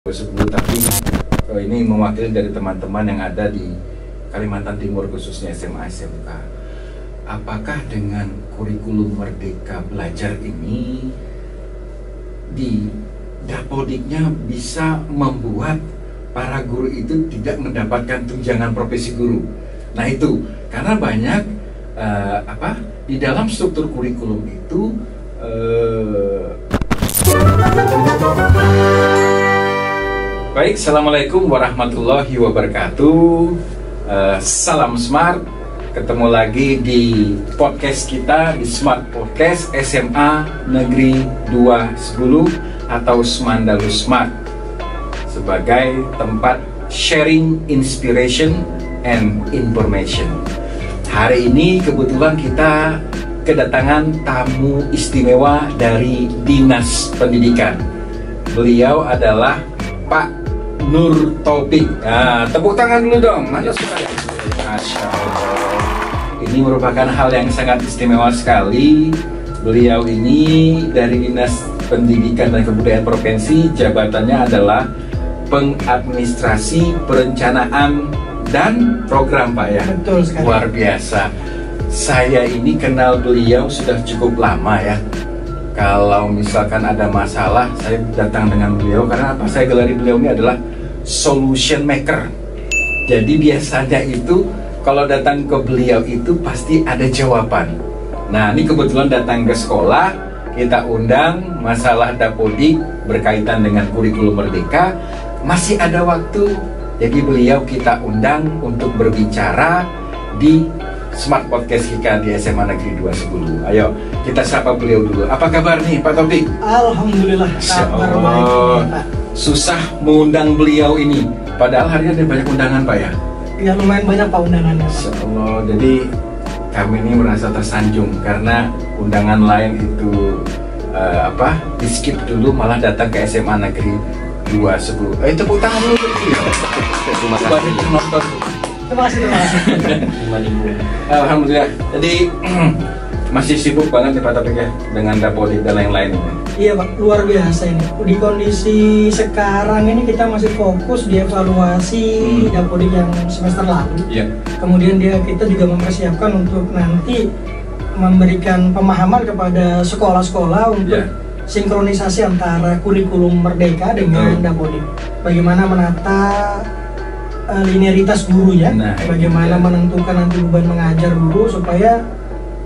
Sebelum tapi ini mewakili dari teman-teman yang ada di Kalimantan Timur, khususnya SMA SMK. Apakah dengan kurikulum Merdeka Belajar ini di Dapodiknya bisa membuat para guru itu tidak mendapatkan tunjangan profesi guru? Nah itu karena banyak di dalam struktur kurikulum itu Baik, Assalamualaikum warahmatullahi wabarakatuh. Salam Smart. Ketemu lagi di podcast kita, di Smart Podcast SMA Negeri 210 atau Semandalu Smart, sebagai tempat sharing inspiration and information. Hari ini kebetulan kita kedatangan tamu istimewa dari Dinas Pendidikan. Beliau adalah Pak Nur Taufik. Nah, tepuk tangan dulu dong. Mana suka? Masya Allah. Ini merupakan hal yang sangat istimewa sekali. Beliau ini dari Dinas Pendidikan dan Kebudayaan Provinsi, jabatannya adalah Pengadministrasi Perencanaan dan Program, Pak ya. Betul sekali. Luar biasa. Saya ini kenal beliau sudah cukup lama ya. Kalau misalkan ada masalah, saya datang dengan beliau karena apa? Saya gelari beliau ini adalah solution maker. Jadi biasanya itu kalau datang ke beliau itu pasti ada jawaban. Nah, ini kebetulan datang ke sekolah, kita undang masalah Dapodik berkaitan dengan kurikulum Merdeka. Masih ada waktu, jadi beliau kita undang untuk berbicara di Smart Podcast kita di SMA Negeri 210. Ayo, kita sapa beliau dulu. Apa kabar nih Pak Taufik? Alhamdulillah, kabar baik nih, Pak. Susah mengundang beliau ini, padahal hari ini ada banyak undangan Pak ya? Ya lumayan banyak Pak undangannya, Pak. Insya Allah, jadi kami ini merasa tersanjung karena undangan lain itu di skip dulu, malah datang ke SMA Negeri 210. Tepuk tangan dulu. Terima kasih penonton. Terima kasih. Alhamdulillah. Jadi masih sibuk banget nih Pak Taufik ya dengan Dapodik dan lain-lain ini. Iya Pak, luar biasa ini. Di kondisi sekarang ini kita masih fokus di evaluasi Dapodik yang semester lalu. Iya. Kemudian kita juga mempersiapkan untuk nanti memberikan pemahaman kepada sekolah-sekolah untuk sinkronisasi antara kurikulum Merdeka dengan Dapodik. Bagaimana menata linearitas guru ya, bagaimana menentukan nanti beban mengajar guru supaya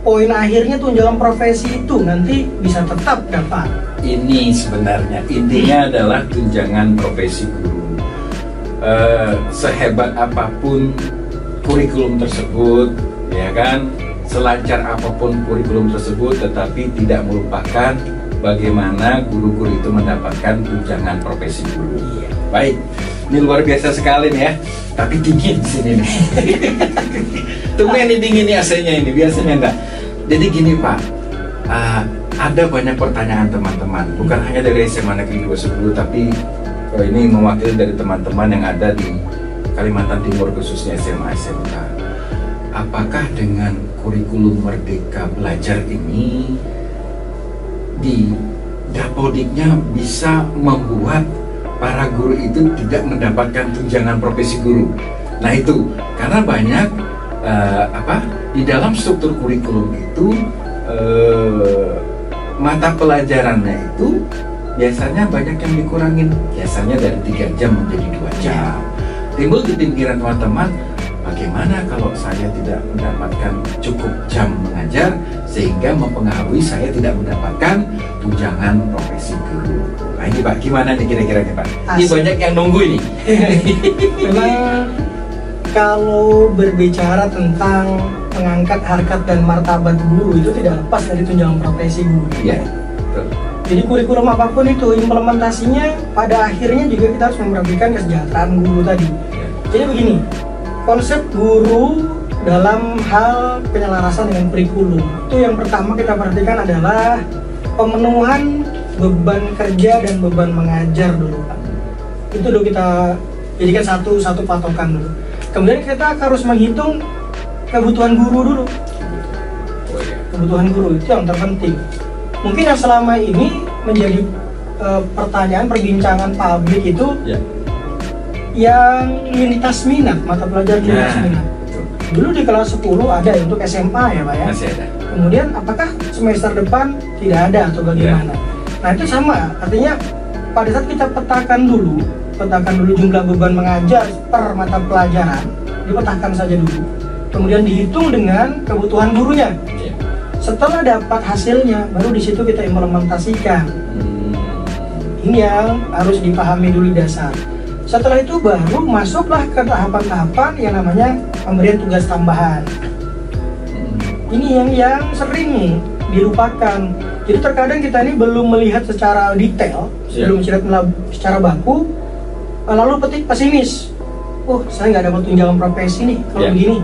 poin akhirnya tunjangan profesi itu nanti bisa tetap dapat. Ini sebenarnya intinya adalah tunjangan profesi guru. Sehebat apapun kurikulum tersebut, ya kan, selancar apapun kurikulum tersebut, tetapi tidak melupakan bagaimana guru-guru itu mendapatkan tunjangan profesi guru. Baik, ini luar biasa sekali nih ya. Tapi dingin di sini nih. Tumben ini dingin nih AC-nya ini, biasanya enggak. Jadi gini Pak, ada banyak pertanyaan teman-teman, bukan hanya dari SMA Negeri 210, tapi ini mewakili dari teman-teman yang ada di Kalimantan Timur, khususnya SMA SMK. Apakah dengan kurikulum Merdeka Belajar ini di Dapodiknya bisa membuat para guru itu tidak mendapatkan tunjangan profesi guru? Nah itu karena banyak di dalam struktur kurikulum itu mata pelajarannya itu biasanya banyak yang dikurangin, biasanya dari 3 jam menjadi 2 jam. Timbul di pikiran teman-teman, bagaimana kalau saya tidak mendapatkan cukup jam mengajar sehingga mempengaruhi saya tidak mendapatkan tunjangan profesi guru. Nah ini Pak, gimana nih kira-kira nih Pak? Ini banyak yang nunggu ini. Memang kalau berbicara tentang mengangkat harkat dan martabat guru itu tidak lepas dari tunjangan profesi guru. Iya, betul. Jadi kurikulum apapun itu implementasinya pada akhirnya juga kita harus memperhatikan kesejahteraan guru tadi. Jadi begini, konsep guru dalam hal penyelarasan dengan kurikulum itu yang pertama kita perhatikan adalah pemenuhan beban kerja dan beban mengajar dulu Pak. Itu dulu kita jadikan satu patokan dulu. Kemudian kita harus menghitung kebutuhan guru dulu. Kebutuhan guru itu yang terpenting. Mungkin yang selama ini menjadi pertanyaan perbincangan publik itu Ya. yang lintas minat, mata pelajaran lintas minat. Betul. Dulu di kelas 10 ada ya, untuk SMA ya Pak ya. Masih ada. Kemudian apakah semester depan tidak ada atau bagaimana? Nah itu sama, artinya pada saat kita petakan dulu jumlah beban mengajar per mata pelajaran, dipetakan saja dulu. Kemudian dihitung dengan kebutuhan gurunya. Ya. Setelah dapat hasilnya, baru di situ kita implementasikan. Ini yang harus dipahami dulu dasar. Setelah itu baru masuklah ke tahapan-tahapan yang namanya pemberian tugas tambahan. Ini yang sering nih dilupakan. Jadi terkadang kita ini belum melihat secara detail, sebelum secara baku, lalu petik pesimis. Oh, saya nggak dapat tunjangan profesi nih kalau begini.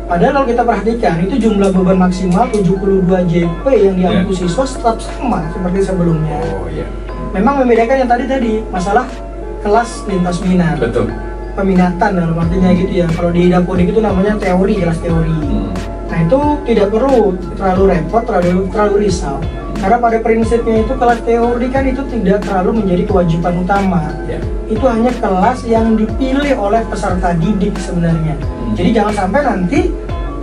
Padahal kalau kita perhatikan, itu jumlah beban maksimal 72 JP yang diangkut siswa tetap sama seperti sebelumnya. Oh iya. Memang membedakan yang tadi masalah kelas lintas minat. Betul. Peminatan dalam artinya gitu ya. Kalau di Dapodik itu namanya teori, kelas teori. Nah itu tidak perlu terlalu repot, terlalu risau. Karena pada prinsipnya itu kelas teori kan itu tidak terlalu menjadi kewajiban utama. Itu hanya kelas yang dipilih oleh peserta didik sebenarnya. Jadi jangan sampai nanti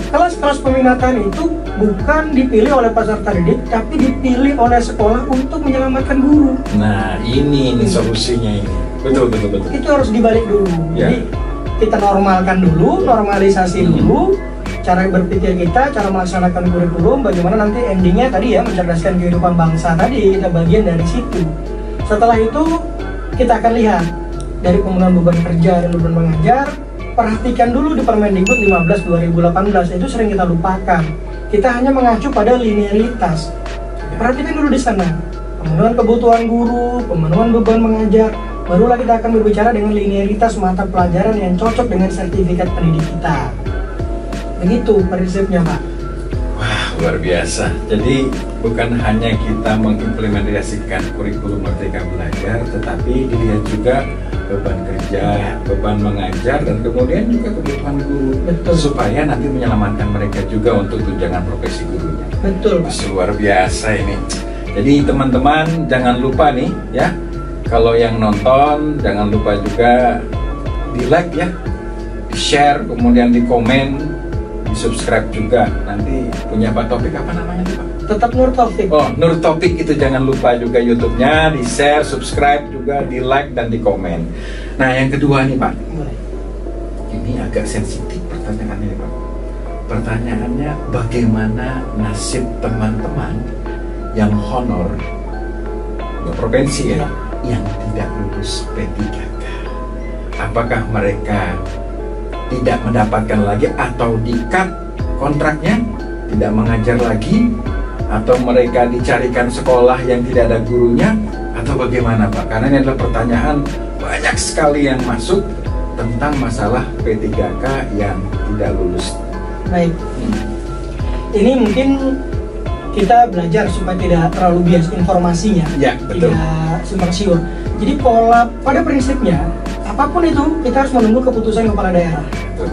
kelas-kelas peminatan itu bukan dipilih oleh peserta didik, tapi dipilih oleh sekolah untuk menyelamatkan guru. Nah ini solusinya ini. Betul. Itu harus dibalik dulu. Jadi kita normalkan dulu, normalisasi dulu cara berpikir kita, cara melaksanakan kurikulum, bagaimana nanti endingnya tadi ya mencerdaskan kehidupan bangsa tadi, kita bagian dari situ. Setelah itu kita akan lihat dari penggunaan beban kerja dan beban mengajar. Perhatikan dulu di Permendikbud 15/2018, itu sering kita lupakan. Kita hanya mengacu pada linearitas. Perhatikan dulu di sana, pemenuhan kebutuhan guru, pemenuhan beban mengajar. Barulah kita akan berbicara dengan linearitas mata pelajaran yang cocok dengan sertifikat pendidik kita. Begitu prinsipnya Pak. Wah luar biasa. Jadi bukan hanya kita mengimplementasikan kurikulum Merdeka Belajar, tetapi dilihat juga beban kerja, beban mengajar, dan kemudian juga kebutuhan guru. Betul. Supaya nanti menyelamatkan mereka juga untuk tunjangan profesi gurunya. Betul. Luar biasa ini. Jadi teman-teman jangan lupa nih ya, kalau yang nonton jangan lupa juga di like ya, di share, kemudian di komen, di subscribe juga. Nanti punya Pak Taufik apa namanya tuh Pak? Tetap Nur Taufik. Oh, Nur Taufik itu jangan lupa juga YouTube-nya, di share, subscribe juga, di like dan di komen. Nah yang kedua nih Pak, ini agak sensitif pertanyaannya Pak. Pertanyaannya, bagaimana nasib teman-teman yang honor provinsi ya, yang tidak lulus P3K? Apakah mereka tidak mendapatkan lagi atau di-cut kontraknya, tidak mengajar lagi, atau mereka dicarikan sekolah yang tidak ada gurunya, atau bagaimana Pak? Karena ini adalah pertanyaan banyak sekali yang masuk tentang masalah P3K yang tidak lulus. Baik, ini mungkin kita belajar supaya tidak terlalu bias informasinya, betul. Tidak simpang siur. Jadi pada prinsipnya apapun itu kita harus menunggu keputusan kepala daerah. Betul.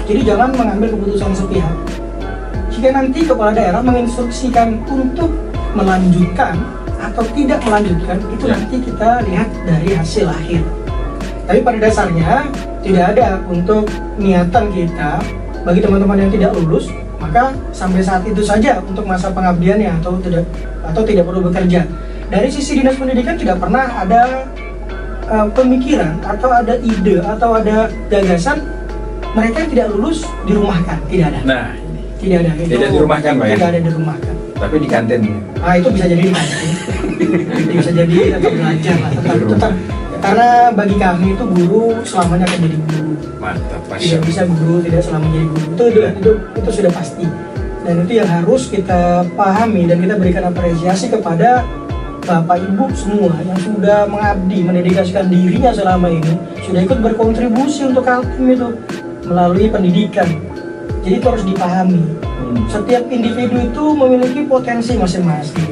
Jadi jangan mengambil keputusan sepihak. Jika nanti kepala daerah menginstruksikan untuk melanjutkan atau tidak melanjutkan, itu nanti kita lihat dari hasil akhir. Tapi pada dasarnya tidak ada untuk niatan kita bagi teman-teman yang tidak lulus, maka sampai saat itu saja untuk masa pengabdiannya atau tidak perlu bekerja. Dari sisi Dinas Pendidikan tidak pernah ada pemikiran atau ada ide atau ada gagasan mereka yang tidak lulus dirumahkan, tidak ada. Nah, tidak ada. Tidak dirumahkan Pak ya? Tidak ada dirumahkan. Tapi di kantin. Ah itu bisa jadi di kantin. Itu bisa jadi tetap belajar lah, tetap. Karena bagi kami itu guru selamanya akan jadi guru. Mantap, Tidak bisa guru tidak selamanya jadi guru. Itu sudah pasti. Dan itu yang harus kita pahami dan kita berikan apresiasi kepada Bapak Ibu semua yang sudah mengabdi, mendedikasikan dirinya selama ini, sudah ikut berkontribusi untuk Kaltim itu melalui pendidikan. Jadi itu harus dipahami. Setiap individu itu memiliki potensi masing-masing.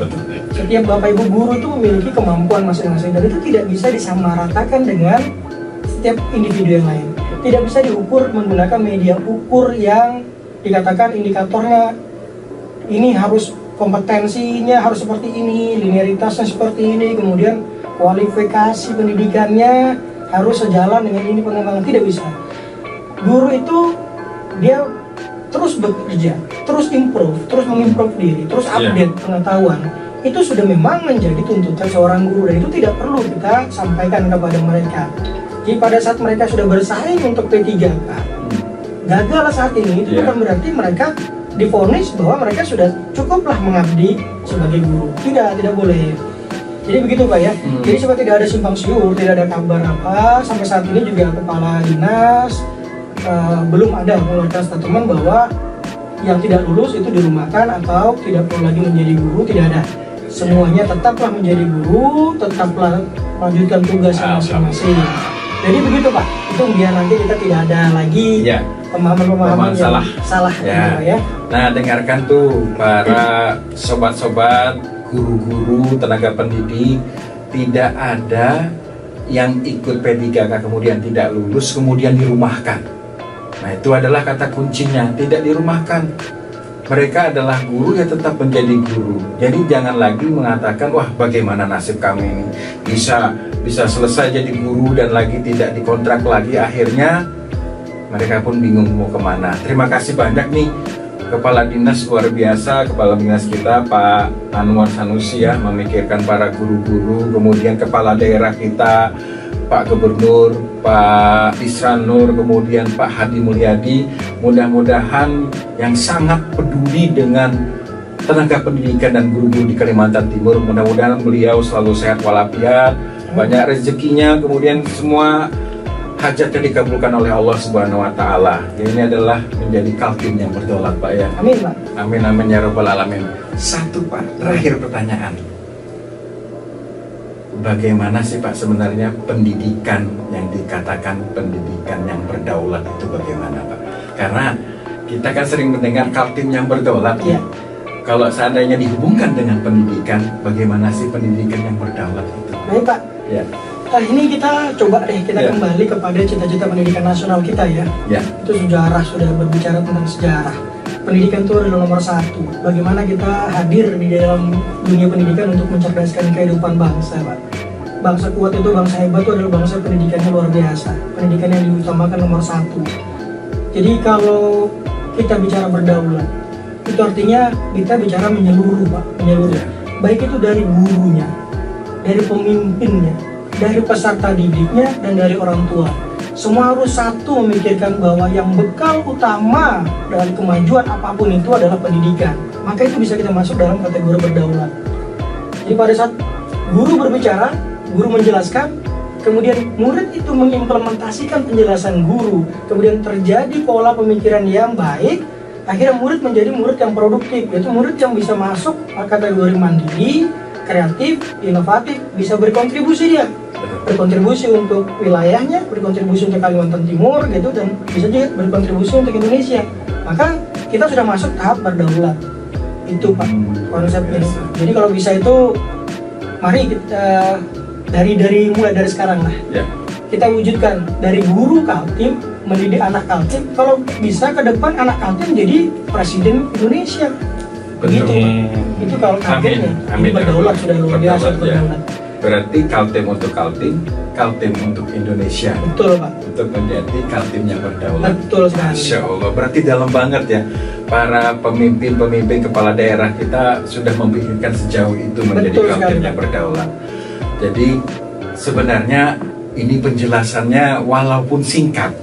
Setiap Bapak Ibu guru itu memiliki kemampuan masing-masing, dan itu tidak bisa disamaratakan dengan setiap individu yang lain. Tidak bisa diukur menggunakan media ukur yang dikatakan indikatornya ini harus kompetensinya harus seperti ini, linearitasnya seperti ini, kemudian kualifikasi pendidikannya harus sejalan dengan ini pengembangan, tidak bisa. Guru itu dia terus bekerja, terus improve, terus mengimprove diri, terus update pengetahuan. Itu sudah memang menjadi tuntutan seorang guru, dan itu tidak perlu kita sampaikan kepada mereka. Jadi pada saat mereka sudah bersaing untuk P3K, gagal saat ini, itu bukan berarti mereka divonis bahwa mereka sudah cukuplah mengabdi sebagai guru. Tidak boleh. Jadi begitu Pak ya. Jadi supaya tidak ada simpang siur, tidak ada kabar apa, sampai saat ini juga kepala dinas belum ada mengeluarkan statement bahwa yang tidak lulus itu dirumahkan atau tidak perlu lagi menjadi guru, tidak ada. Semuanya tetaplah menjadi guru, tetaplah melanjutkan tugas masing-masing. Jadi begitu Pak, itu biar nanti kita tidak ada lagi pemahaman salah ya. Nah, dengarkan tuh para sobat-sobat guru-guru, tenaga pendidik, tidak ada yang ikut P3K kemudian tidak lulus kemudian dirumahkan. Nah, itu adalah kata kuncinya, tidak dirumahkan. Mereka adalah guru, ya tetap menjadi guru. Jadi jangan lagi mengatakan, wah bagaimana nasib kami ini, bisa selesai jadi guru dan lagi tidak dikontrak lagi. Akhirnya mereka pun bingung mau kemana. Terima kasih banyak nih Kepala Dinas, luar biasa Kepala Dinas kita Pak Anwar Sanusi ya, memikirkan para guru-guru. Kemudian Kepala Daerah kita Pak Gubernur, Pak Isran Nur, kemudian Pak Hadi Mulyadi, mudah-mudahan yang sangat peduli dengan tenaga pendidikan dan guru-guru di Kalimantan Timur. Mudah-mudahan beliau selalu sehat walafiat, banyak rezekinya, kemudian semua hajatnya dikabulkan oleh Allah Subhanahu wa Ta'ala. Ini adalah menjadi Kaltim yang berdaulat Pak ya. Amin Pak. Amin amin ya Rabbal Alamin. Satu Pak, terakhir pertanyaan. Bagaimana sih Pak sebenarnya pendidikan yang dikatakan pendidikan yang berdaulat itu bagaimana Pak? Karena kita kan sering mendengar Kaltim yang berdaulat ya. Kalau seandainya dihubungkan dengan pendidikan, bagaimana sih pendidikan yang berdaulat itu? Baik Pak. Ya. Nah, ini kita coba deh kembali kepada cita-cita pendidikan nasional kita ya. Itu sejarah, sudah berbicara tentang sejarah. Pendidikan itu adalah nomor satu. Bagaimana kita hadir di dalam dunia pendidikan untuk mencerdaskan kehidupan bangsa, Pak. Bangsa kuat itu, bangsa hebat itu adalah bangsa pendidikannya luar biasa. Pendidikan yang diutamakan nomor satu. Jadi kalau kita bicara berdaulat, itu artinya kita bicara menyeluruh, Pak. Menyeluruh. Baik itu dari gurunya, dari pemimpinnya, dari peserta didiknya, dan dari orang tua. Semua harus satu memikirkan bahwa yang bekal utama dari kemajuan apapun itu adalah pendidikan. Maka itu bisa kita masuk dalam kategori berdaulat. Jadi pada saat guru berbicara, guru menjelaskan, kemudian murid itu mengimplementasikan penjelasan guru, kemudian terjadi pola pemikiran yang baik, akhirnya murid menjadi murid yang produktif, yaitu murid yang bisa masuk kategori mandiri, kreatif, inovatif, bisa berkontribusi dia. Berkontribusi untuk wilayahnya, berkontribusi untuk Kalimantan Timur gitu, dan bisa juga berkontribusi untuk Indonesia. Maka kita sudah masuk tahap berdaulat. Itu Pak konsepnya. Jadi kalau bisa itu mari kita mulai dari sekarang lah. Kita wujudkan dari guru Kaltim mendidik anak Kaltim. Kalau bisa ke depan anak Kaltim jadi presiden Indonesia. Begitu Pak. Itu kalau targetnya. Ini berdaulat sudah luar biasa berdaulat. Berarti Kaltim untuk Kaltim, Kaltim untuk Indonesia. Betul Pak. Untuk menjadi Kaltim yang berdaulat. Betul sekali. Masya Allah, berarti dalam banget ya. Para pemimpin kepala daerah kita sudah memikirkan sejauh itu menjadi Kaltim yang berdaulat. Jadi sebenarnya ini penjelasannya walaupun singkat,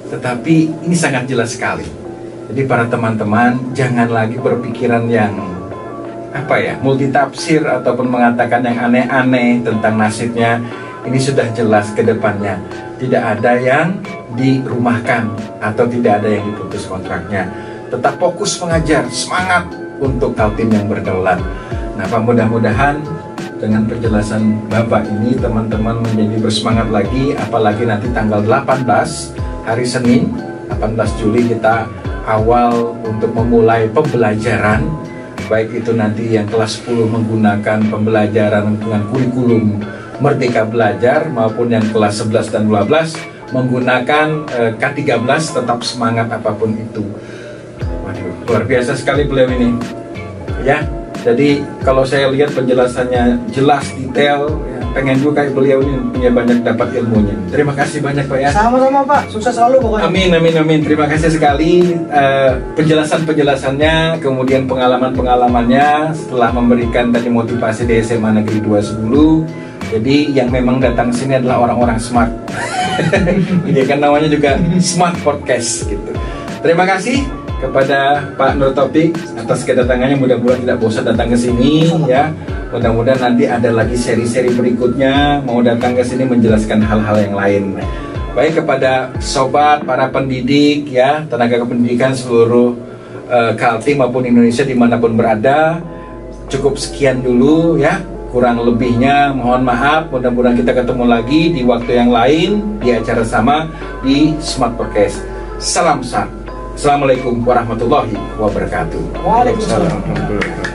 tetapi ini sangat jelas sekali. Jadi para teman-teman jangan lagi berpikiran yang multitafsir ataupun mengatakan yang aneh-aneh tentang nasibnya. Ini sudah jelas ke depannya. Tidak ada yang dirumahkan atau tidak ada yang diputus kontraknya. Tetap fokus mengajar, semangat untuk Kaltim yang berdaulat. Nah, mudah-mudahan dengan penjelasan Bapak ini teman-teman menjadi bersemangat lagi, apalagi nanti tanggal 18 hari Senin 18 Juli kita awal untuk memulai pembelajaran. Baik itu nanti yang kelas 10 menggunakan pembelajaran dengan kurikulum Merdeka Belajar, maupun yang kelas 11 dan 12 menggunakan K13, tetap semangat apapun itu. Waduh, luar biasa sekali beliau ini. Ya, Jadi kalau saya lihat penjelasannya jelas, detail, ya, pengen juga kayak beliau ini punya banyak dapat ilmunya. Terima kasih banyak Pak ya. Sama-sama Pak, sukses selalu pokoknya. Amin, amin, amin. Terima kasih sekali penjelasan-penjelasannya, kemudian pengalaman-pengalamannya setelah memberikan tadi motivasi di SMA Negeri 210. Jadi yang memang datang sini adalah orang-orang smart. Ini kan namanya juga Smart Podcast gitu. Terima kasih kepada Pak Nur Taufik atas kedatangannya, mudah-mudahan tidak bosan datang ke sini ya. Mudah-mudahan nanti ada lagi seri-seri berikutnya mau datang ke sini menjelaskan hal-hal yang lain. Baik kepada sobat, para pendidik ya, tenaga kependidikan seluruh Kaltim maupun Indonesia dimanapun berada, cukup sekian dulu ya. Kurang lebihnya mohon maaf, mudah-mudahan kita ketemu lagi di waktu yang lain di acara sama di Smart Podcast. Salam Smart. Assalamualaikum warahmatullahi wabarakatuh. Waalaikumsalam.